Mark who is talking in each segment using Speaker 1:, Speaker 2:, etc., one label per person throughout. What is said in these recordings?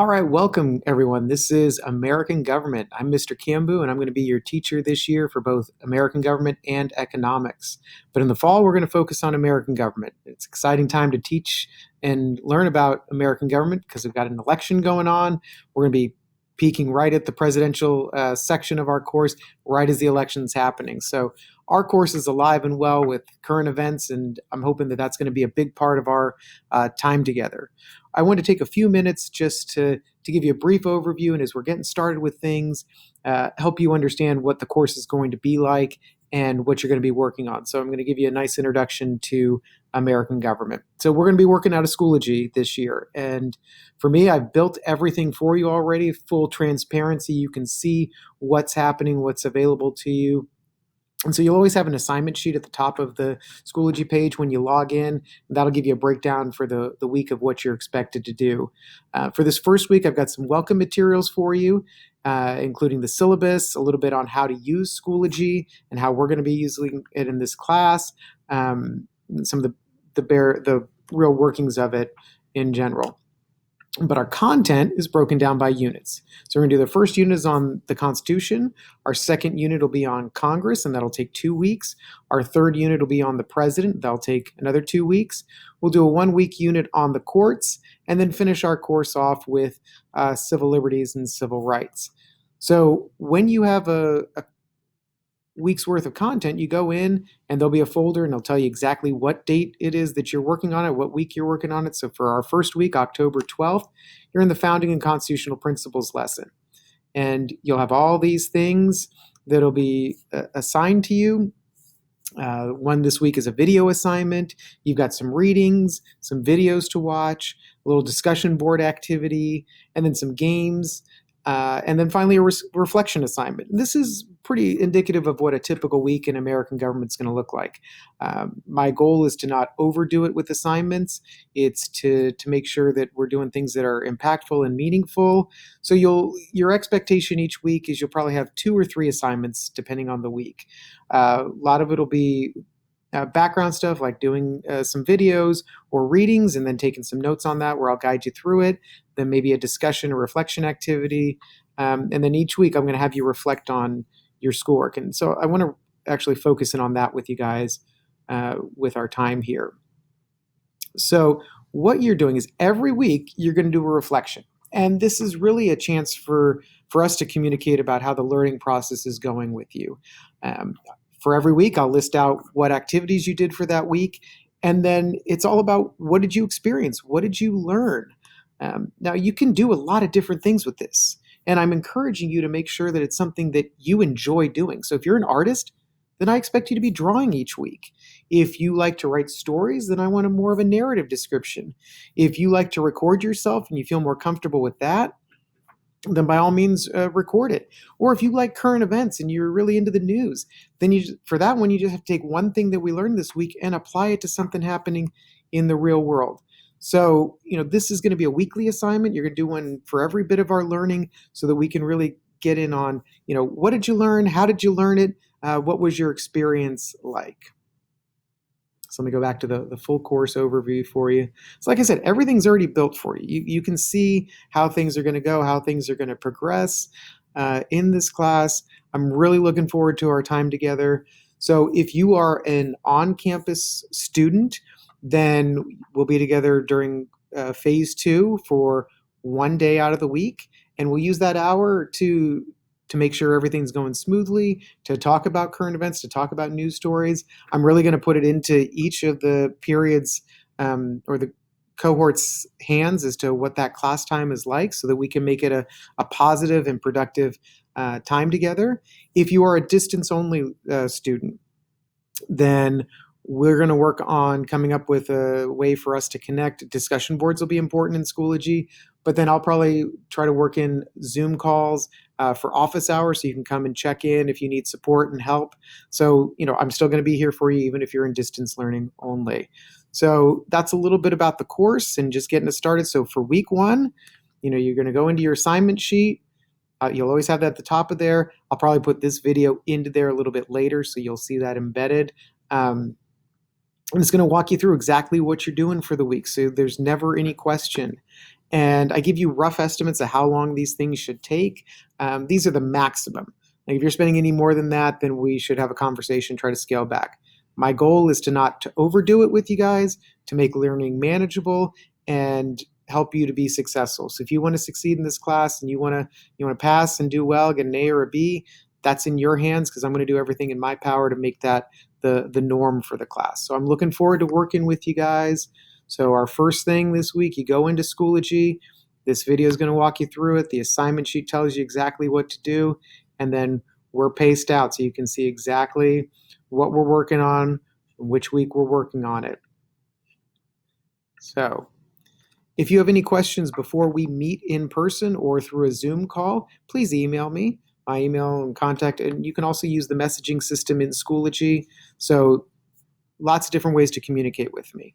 Speaker 1: All right, welcome everyone. This is American Government. I'm Mr. Cambu, and I'm going to be your teacher this year for both American Government and Economics. But in the fall, we're going to focus on American Government. It's an exciting time to teach and learn about American Government because we've got an election going on. We're going to be peaking right at the presidential section of our course, right as the election's happening. So our course is alive and well with current events, and I'm hoping that that's going to be a big part of our time together. I want to take a few minutes just to give you a brief overview, and as we're getting started with things, help you understand what the course is going to be like and what you're going to be working on. So I'm going to give you a nice introduction to American government. So we're going to be working out of Schoology this year, and for me, I've built everything for you already, full transparency. You can see what's happening, what's available to you. And so you'll always have an assignment sheet at the top of the Schoology page when you log in. That'll give you a breakdown for the week of what you're expected to do. For this first week, I've got some welcome materials for you, including the syllabus, a little bit on how to use Schoology and how we're going to be using it in this class, some of the real workings of it in general. But our content is broken down by units. So we're going to do the first unit is on the Constitution. Our second unit will be on Congress, and that'll take 2 weeks. Our third unit will be on the President. That'll take another 2 weeks. We'll do a 1 week unit on the courts, and then finish our course off with civil liberties and civil rights. So when you have a week's worth of content, you go in and there'll be a folder and they'll tell you exactly what date it is that you're working on it, what week you're working on it. So for our first week, October 12th, you're in the Founding and Constitutional Principles lesson. And you'll have all these things that'll be assigned to you. One this week is a video assignment. You've got some readings, some videos to watch, a little discussion board activity, and then some games. And then finally, a reflection assignment. This is pretty indicative of what a typical week in American government is going to look like. My goal is to not overdo it with assignments. It's to make sure that we're doing things that are impactful and meaningful. So your expectation each week is you'll probably have 2 or 3 assignments depending on the week. A lot of it will be background stuff like doing some videos or readings and then taking some notes on that where I'll guide you through it. Then maybe a discussion or reflection activity. And then each week I'm going to have you reflect on your schoolwork. And so I want to actually focus in on that with you guys with our time here. So what you're doing is every week you're going to do a reflection. And this is really a chance for us to communicate about how the learning process is going with you. For every week, I'll list out what activities you did for that week. And then it's all about what did you experience? What did you learn? Now, you can do a lot of different things with this. And I'm encouraging you to make sure that it's something that you enjoy doing. So if you're an artist, then I expect you to be drawing each week. If you like to write stories, then I want more of a narrative description. If you like to record yourself and you feel more comfortable with that, then by all means record it. Or if you like current events and you're really into the news, then for that one, you just have to take one thing that we learned this week and apply it to something happening in the real world. So, this is going to be a weekly assignment. You're going to do one for every bit of our learning so that we can really get in on, what did you learn? How did you learn it? What was your experience like? So let me go back to the full course overview for you. So like I said, everything's already built for you. You can see how things are going to go, how things are going to progress in this class. I'm really looking forward to our time together. So if you are an on-campus student, then we'll be together during phase 2 for 1 day out of the week. And we'll use that hour to make sure everything's going smoothly, to talk about current events, to talk about news stories. I'm really going to put it into each of the periods or the cohort's hands as to what that class time is like so that we can make it a positive and productive time together. If you are a distance-only student, then we're going to work on coming up with a way for us to connect. Discussion boards will be important in Schoology, but then I'll probably try to work in Zoom calls for office hours so you can come and check in if you need support and help. So, I'm still going to be here for you even if you're in distance learning only. So that's a little bit about the course and just getting it started. So for week 1, you're going to go into your assignment sheet. You'll always have that at the top of there. I'll probably put this video into there a little bit later so you'll see that embedded. And it's going to walk you through exactly what you're doing for the week. So there's never any question. And I give you rough estimates of how long these things should take. These are the maximum. Like if you're spending any more than that, then we should have a conversation, try to scale back. My goal is to not to overdo it with you guys, to make learning manageable and help you to be successful. So if you want to succeed in this class and you want to pass and do well, get an A or a B, that's in your hands because I'm going to do everything in my power to make that the norm for the class. So I'm looking forward to working with you guys. So our first thing this week, you go into Schoology. This video is going to walk you through it. The assignment sheet tells you exactly what to do, and then we're paced out so you can see exactly what we're working on, which week we're working on it. So if you have any questions before we meet in person or through a Zoom call, please email me. My email and contact, and you can also use the messaging system in Schoology. So lots of different ways to communicate with me.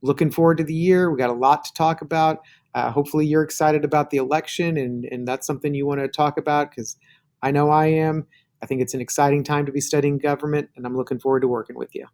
Speaker 1: Looking forward to the year. We got a lot to talk about. Hopefully you're excited about the election and that's something you want to talk about because I know I am. I think it's an exciting time to be studying government and I'm looking forward to working with you.